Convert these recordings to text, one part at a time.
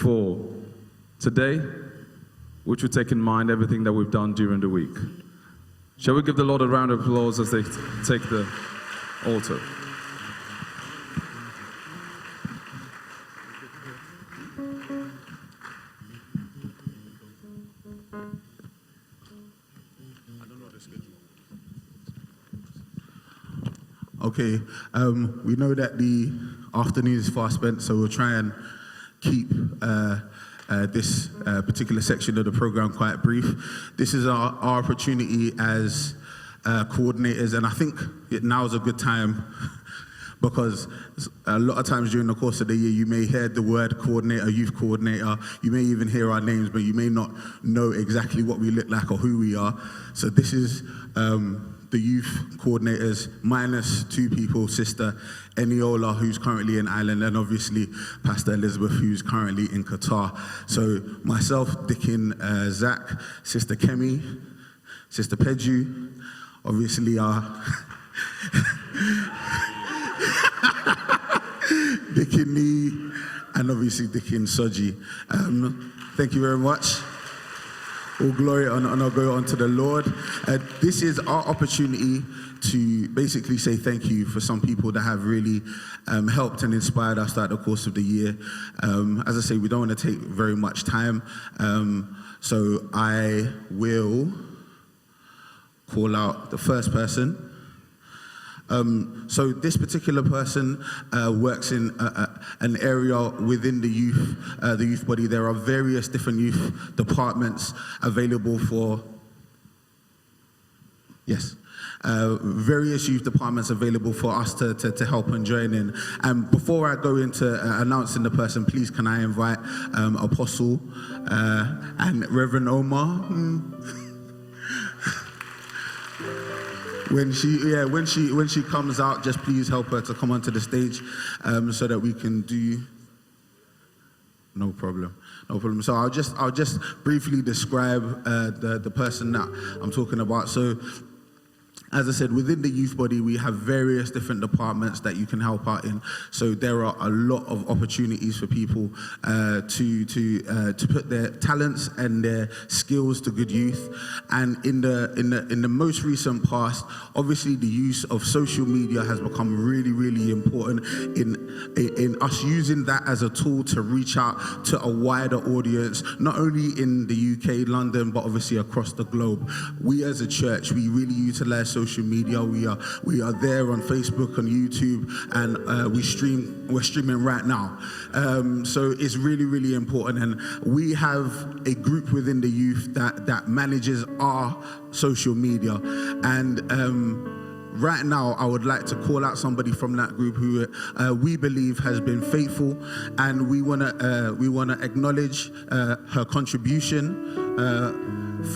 for today, which will take in mind everything that we've done during the week. Shall we give the Lord a round of applause as they take the altar? Okay, we know that the afternoon is fast spent, so we'll try and keep this particular section of the program quite brief. This is our opportunity as coordinators, and I think now is a good time because a lot of times during the course of the year, you may hear the word coordinator, youth coordinator, you may even hear our names, but you may not know exactly what we look like or who we are. So this is the youth coordinators, minus 2 people, Sister Eniola, who's currently in Ireland, and obviously Pastor Elizabeth, who's currently in Qatar. So myself, Dickin, Zach, Sister Kemi, Sister Pedju, obviously our Dickin Lee, and obviously Dickin Soji. Thank you very much. All glory and honor go unto the Lord. This is our opportunity to basically say thank you for some people that have really helped and inspired us throughout the course of the year. As I say, we don't want to take very much time, so I will call out the first person. So this particular person works in an area within the youth body. There are various different youth departments available for, various youth departments available for us to help and join in. And before I go into announcing the person, please can I invite Apostle and Reverend Omar. When she comes out, just please help her to come onto the stage so that we can do. No problem. So I'll just briefly describe the person that I'm talking about. So, as I said, within the youth body, we have various different departments that you can help out in. So there are a lot of opportunities for people to put their talents and their skills to good use. And in the most recent past, obviously the use of social media has become really, really important in us using that as a tool to reach out to a wider audience, not only in the UK, London, but obviously across the globe. We as a church, we really utilize social media. We are there on Facebook, on YouTube, and we're streaming right now. So it's really, really important. And we have a group within the youth that manages our social media. And right now, I would like to call out somebody from that group who we believe has been faithful, and we wanna acknowledge her contribution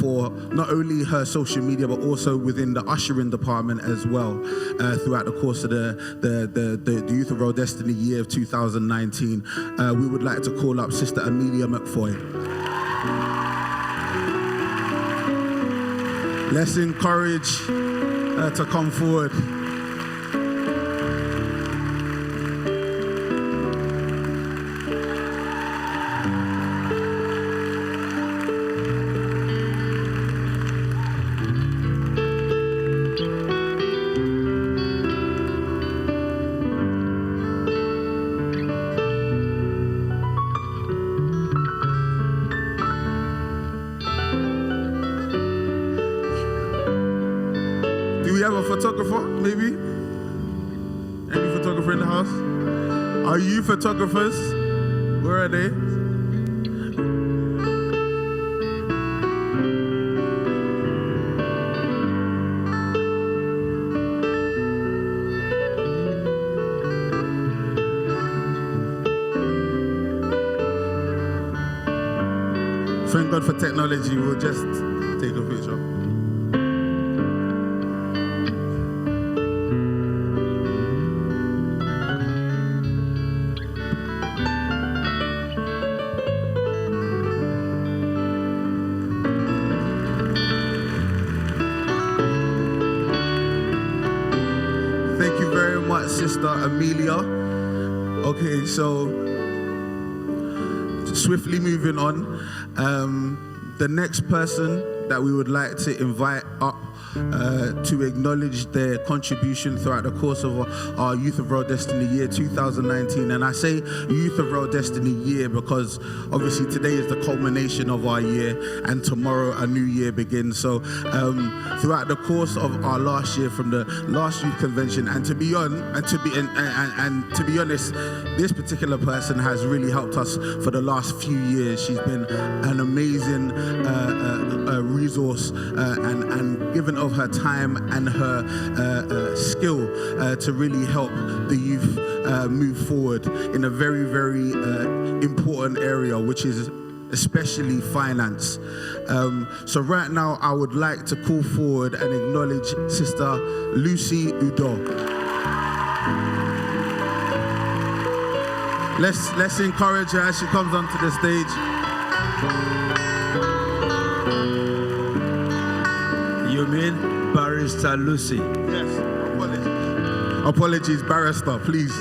for not only her social media but also within the ushering department as well throughout the course of the Youth of Royal Destiny year of 2019. We would like to call up Sister Amelia McFoy. Let's encourage her to come forward. Photographer, maybe? Any photographer in the house? Are you photographers? Where are they? Thank God for technology. We'll just take a picture. Sister Amelia. Okay, so Swiftly moving on, the next person that we would like to invite up to acknowledge their contribution throughout the course of our Youth of Royal Destiny year 2019. And I say Youth of Royal Destiny year because obviously today is the culmination of our year and tomorrow a new year begins. So throughout the course of our last year, from the last youth convention, and to be honest, this particular person has really helped us for the last few years. She's been an amazing resource and given of her time and her skill to really help the youth move forward in a very, very important area, which is especially finance. So right now, I would like to call forward and acknowledge Sister Lucy Udo. Let's encourage her as she comes onto the stage. You mean Barrister Lucy? Yes, apologies, Barrister, please.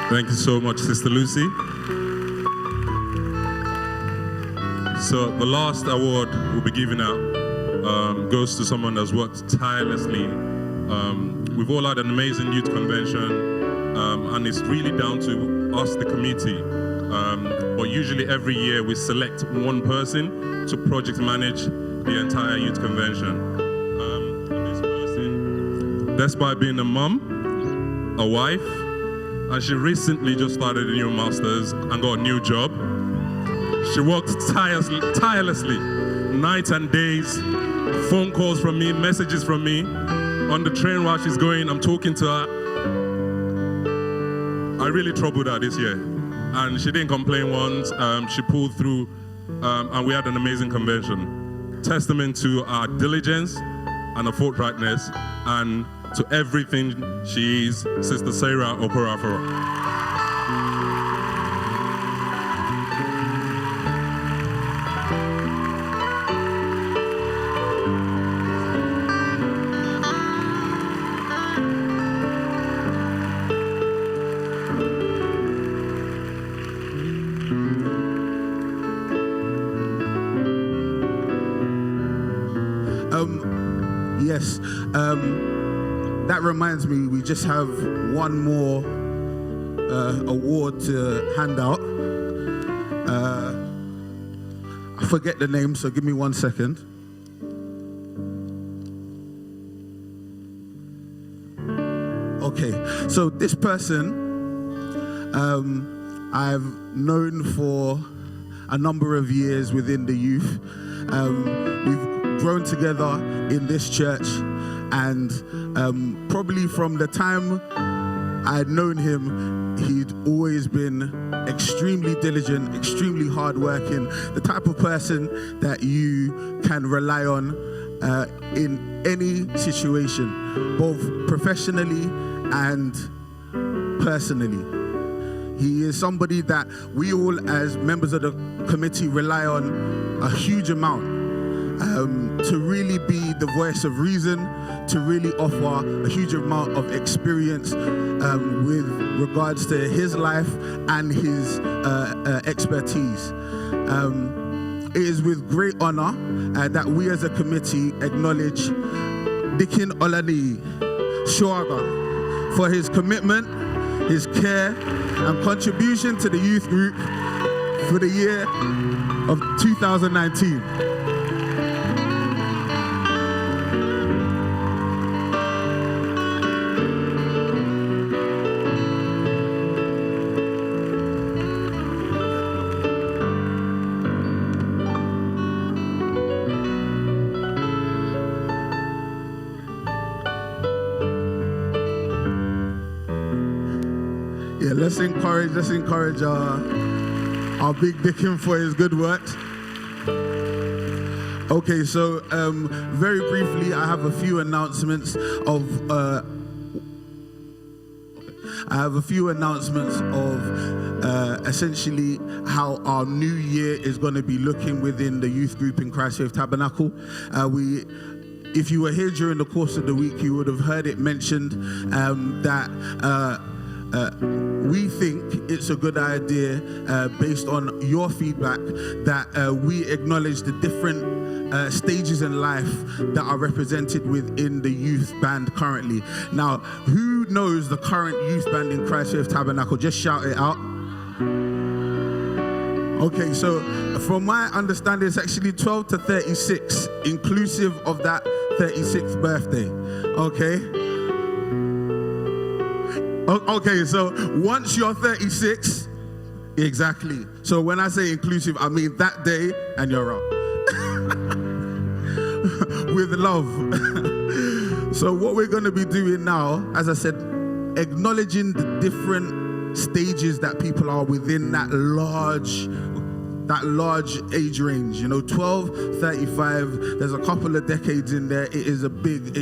Thank you so much, Sister Lucy. So the last award we'll be giving out goes to someone that's worked tirelessly. We've all had an amazing youth convention, and it's really down to us, the committee. But usually every year we select one person to project manage the entire youth convention. And this person, despite being a mum, a wife, and she recently just started a new master's and got a new job. She worked tirelessly, nights and days, phone calls from me, messages from me. On the train while she's going, I'm talking to her. I really troubled her this year. And she didn't complain once. She pulled through, and we had an amazing convention. Testament to our diligence and her forthrightness, and to everything she is, Sister Sarah Oporafo. Yes, that reminds me, we just have one more award to hand out. I forget the name, so give me 1 second. Okay, so this person I've known for a number of years within the youth. We've grown together in this church, and probably from the time I'd known him, he'd always been extremely diligent, extremely hardworking, the type of person that you can rely on in any situation, both professionally and personally. He is somebody that we all, as members of the committee, rely on a huge amount. To really be the voice of reason, to really offer a huge amount of experience with regards to his life and his expertise. It is with great honor that we as a committee acknowledge Dikin Olani Shuaga for his commitment, his care and contribution to the youth group for the year of 2019. Yeah, let's encourage our big Dickin for his good work. Okay, so very briefly, I have a few announcements of I have a few announcements of essentially how our new year is going to be looking within the youth group in Christ Faith Tabernacle. If you were here during the course of the week, you would have heard it mentioned that we think it's a good idea, based on your feedback, that we acknowledge the different stages in life that are represented within the youth band currently. Now, who knows the current youth band in Christ Faith Tabernacle? Just shout it out. Okay, so from my understanding, it's actually 12 to 36, inclusive of that 36th birthday. Okay? Okay, so once you're 36, exactly. So when I say inclusive, I mean that day and you're out. With love. So what we're going to be doing now, as I said, acknowledging the different stages that people are within that large age range, 12, 35, there's a couple of decades in there. It is a big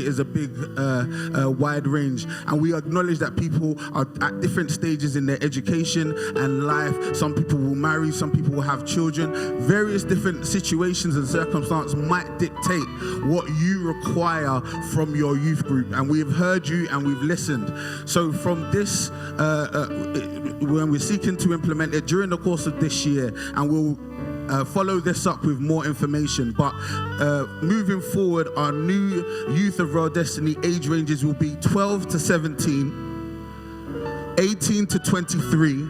wide range, and we acknowledge that people are at different stages in their education and life. Some people will marry, some people will have children. Various different situations and circumstances might dictate what you require from your youth group, and we've heard you and we've listened. So from this, when we're seeking to implement it during the course of this year, and we'll follow this up with more information. But moving forward, our new Youth of Royal Destiny age ranges will be 12 to 17, 18 to 23,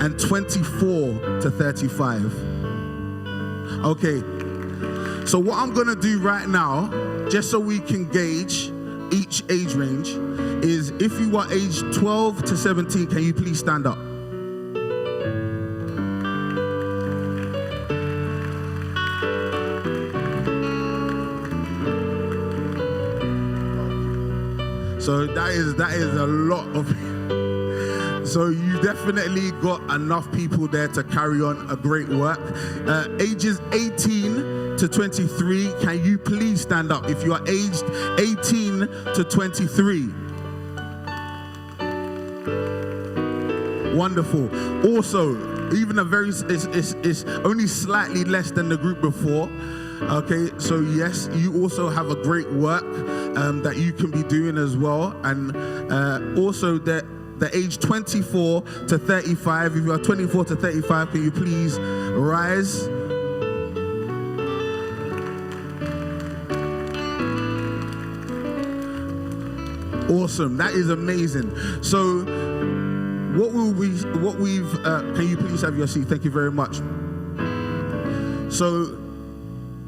and 24 to 35. Okay, so what I'm going to do right now, just so we can gauge each age range, is if you are aged 12 to 17, can you please stand up? So that is a lot of people. So you definitely got enough people there to carry on a great work. Ages 18 to 23, can you please stand up if you are aged 18 to 23? Wonderful. Also, even it's only slightly less than the group before. Okay, so yes, you also have a great work that you can be doing as well. And also the age 24 to 35, if you are 24 to 35, can you please rise? Awesome, that is amazing. So can you please have your seat? Thank you very much. So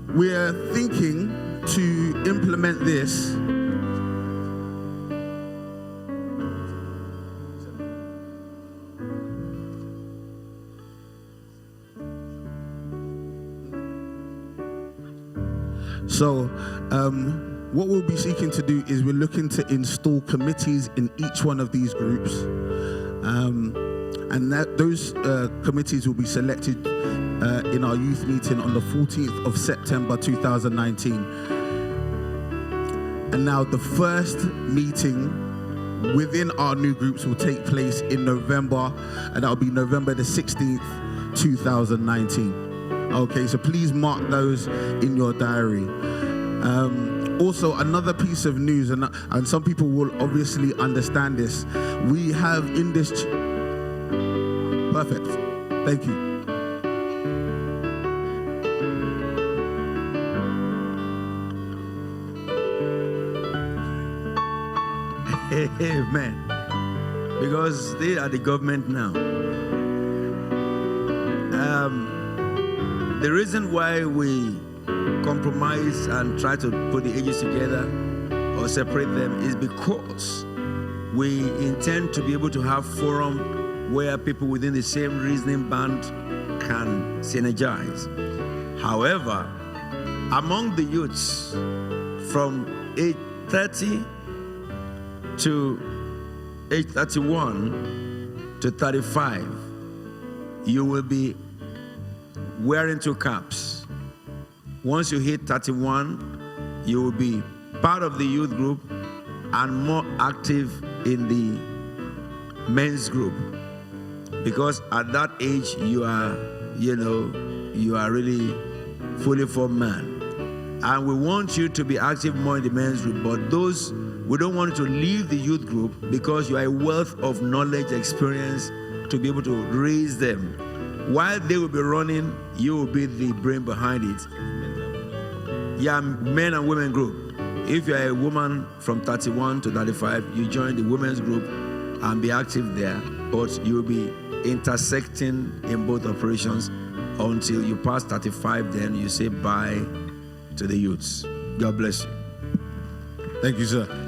we're thinking to implement this what we'll be seeking to do is we're looking to install committees in each one of these groups, and those committees will be selected in our youth meeting on the 14th of September 2019. And now the first meeting within our new groups will take place in November, and that'll be November the 16th, 2019. Okay, so please mark those in your diary. Also, another piece of news, and some people will obviously understand this. We have in this... Perfect. Thank you. Amen. Because they are the government now. The reason why we compromise and try to put the ages together or separate them is because we intend to be able to have forum where people within the same reasoning band can synergize. However, among the youths from age 30 to age 31 to 35, you will be wearing two caps. Once you hit 31, you will be part of the youth group and more active in the men's group, because at that age you are really fully formed man. And we want you to be active more in the men's group, but those we don't want you to leave the youth group, because you are a wealth of knowledge, experience to be able to raise them. While they will be running, you will be the brain behind it. Yeah, men and women group. If you are a woman from 31 to 35, you join the women's group and be active there, but you'll be intersecting in both operations until you pass 35, then you say bye to the youths. God bless you. Thank you, sir.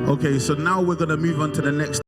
Okay, so now we're going to move on to the next